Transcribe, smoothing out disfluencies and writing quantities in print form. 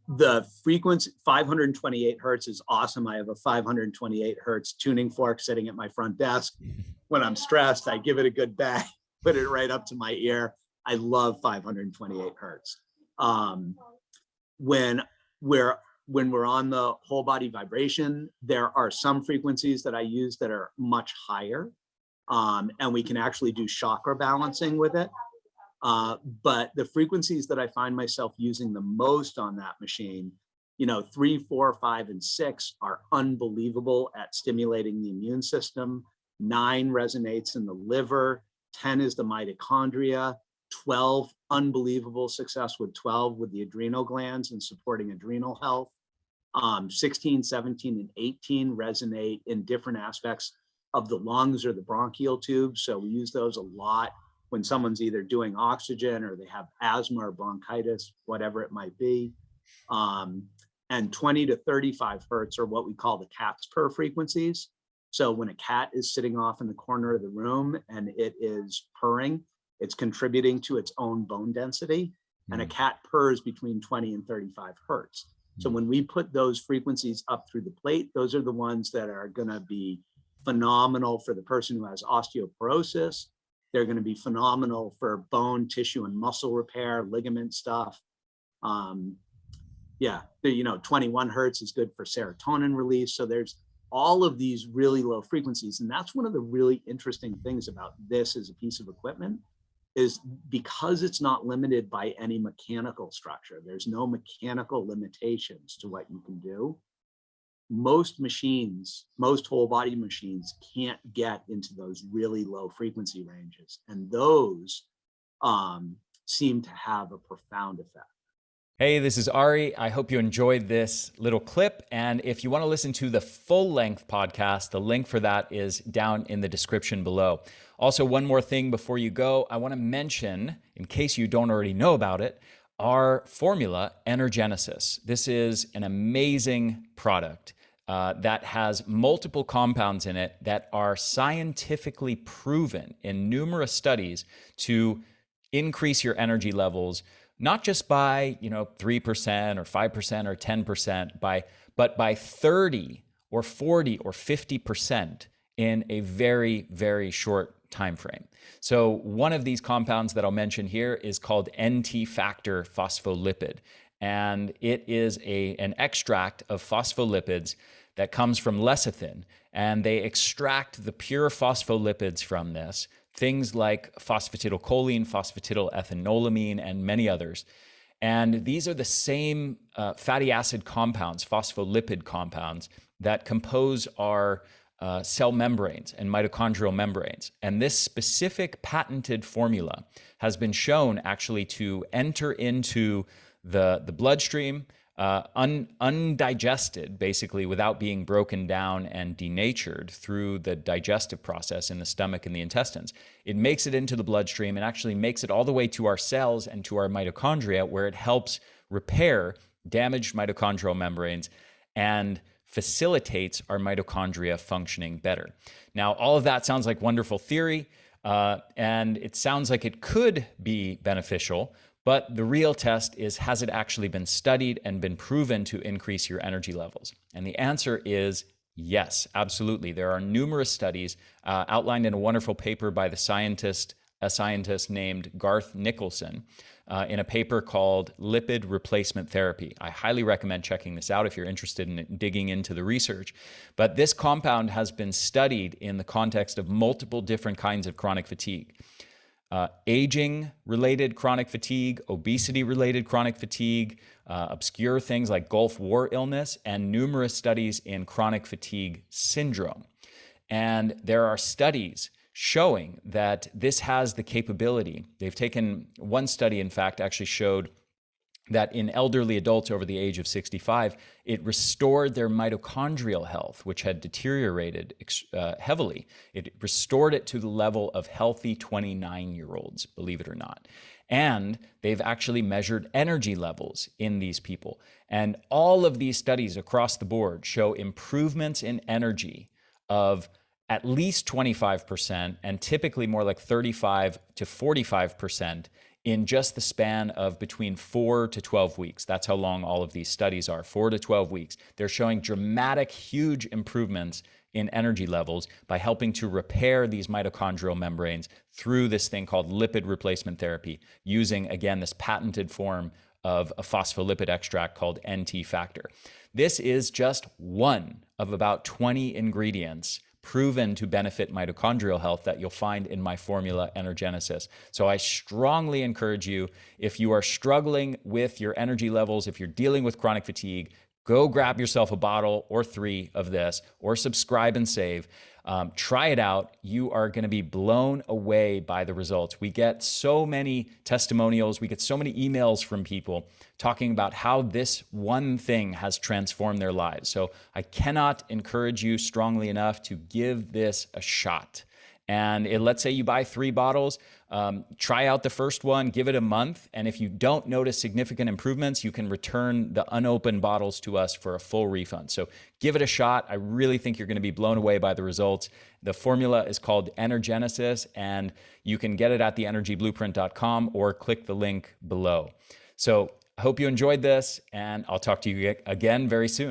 The frequency 528 hertz is awesome. I have a 528 hertz tuning fork sitting at my front desk. When I'm stressed, I give it a good bang, put it right up to my ear. I love 528 hertz. When we're on the whole body vibration, there are some frequencies that I use that are much higher, and we can actually do chakra balancing with it. But the frequencies that I find myself using the most on that machine, 3, 4, 5, and 6 are unbelievable at stimulating the immune system. 9 resonates in the liver. 10 is the mitochondria. 12, unbelievable success with 12 with the adrenal glands and supporting adrenal health. 16, 17, and 18 resonate in different aspects of the lungs or the bronchial tubes. So we use those a lot when someone's either doing oxygen or they have asthma or bronchitis, whatever it might be. And 20 to 35 hertz are what we call the cat's purr frequencies. So when a cat is sitting off in the corner of the room and it is purring, it's contributing to its own bone density. And a cat purrs between 20 and 35 hertz. So when we put those frequencies up through the plate, those are the ones that are going to be phenomenal for the person who has osteoporosis. They're going to be phenomenal for bone, tissue, and muscle repair, ligament stuff. 21 hertz is good for serotonin release. So there's all of these really low frequencies. And that's one of the really interesting things about this as a piece of equipment, is because it's not limited by any mechanical structure. There's no mechanical limitations to what you can do. Most machines, most whole body machines, can't get into those really low frequency ranges. And those seem to have a profound effect. Hey, this is Ari. I hope you enjoyed this little clip. And if you want to listen to the full length podcast, the link for that is down in the description below. Also, one more thing before you go, I want to mention, in case you don't already know about it, our formula, Energenesis. This is an amazing product that has multiple compounds in it that are scientifically proven in numerous studies to increase your energy levels, not just by 3% or 5% or 10%, but by 30 or 40 or 50% in a very, very short time frame. So one of these compounds that I'll mention here is called NT factor phospholipid, and it is an extract of phospholipids that comes from lecithin, and they extract the pure phospholipids from this, things like phosphatidylcholine, phosphatidylethanolamine, and many others. And these are the same fatty acid compounds, phospholipid compounds, that compose our cell membranes and mitochondrial membranes. And this specific patented formula has been shown actually to enter into the bloodstream, undigested, basically, without being broken down and denatured through the digestive process in the stomach and the intestines. It makes it into the bloodstream and actually makes it all the way to our cells and to our mitochondria, where it helps repair damaged mitochondrial membranes and facilitates our mitochondria functioning better. Now, all of that sounds like wonderful theory, and it sounds like it could be beneficial. But the real test is, has it actually been studied and been proven to increase your energy levels? And the answer is yes, absolutely. There are numerous studies outlined in a wonderful paper by a scientist named Garth Nicholson in a paper called Lipid Replacement Therapy. I highly recommend checking this out if you're interested in digging into the research. But this compound has been studied in the context of multiple different kinds of chronic fatigue. Aging-related chronic fatigue, obesity-related chronic fatigue, obscure things like Gulf War illness, and numerous studies in chronic fatigue syndrome. And there are studies showing that this has the capability. They've taken one study, in fact, actually showed that in elderly adults over the age of 65, it restored their mitochondrial health, which had deteriorated heavily. It restored it to the level of healthy 29-year-olds, believe it or not. And they've actually measured energy levels in these people. And all of these studies across the board show improvements in energy of at least 25% and typically more like 35 to 45% in just the span of between 4 to 12 weeks. That's how long all of these studies are, 4 to 12 weeks. They're showing dramatic, huge improvements in energy levels by helping to repair these mitochondrial membranes through this thing called lipid replacement therapy, using, again, this patented form of a phospholipid extract called NT factor. This is just one of about 20 ingredients proven to benefit mitochondrial health that you'll find in my formula Energenesis. So I strongly encourage you, if you are struggling with your energy levels, if you're dealing with chronic fatigue, go grab yourself a bottle or 3 of this, or subscribe and save. Try it out. You are going to be blown away by the results. We get so many testimonials. We get so many emails from people talking about how this one thing has transformed their lives. So I cannot encourage you strongly enough to give this a shot. And let's say you buy 3 bottles, try out the first one, give it a month. And if you don't notice significant improvements, you can return the unopened bottles to us for a full refund. So give it a shot. I really think you're going to be blown away by the results. The formula is called Energenesis, and you can get it at theenergyblueprint.com or click the link below. So I hope you enjoyed this, and I'll talk to you again very soon.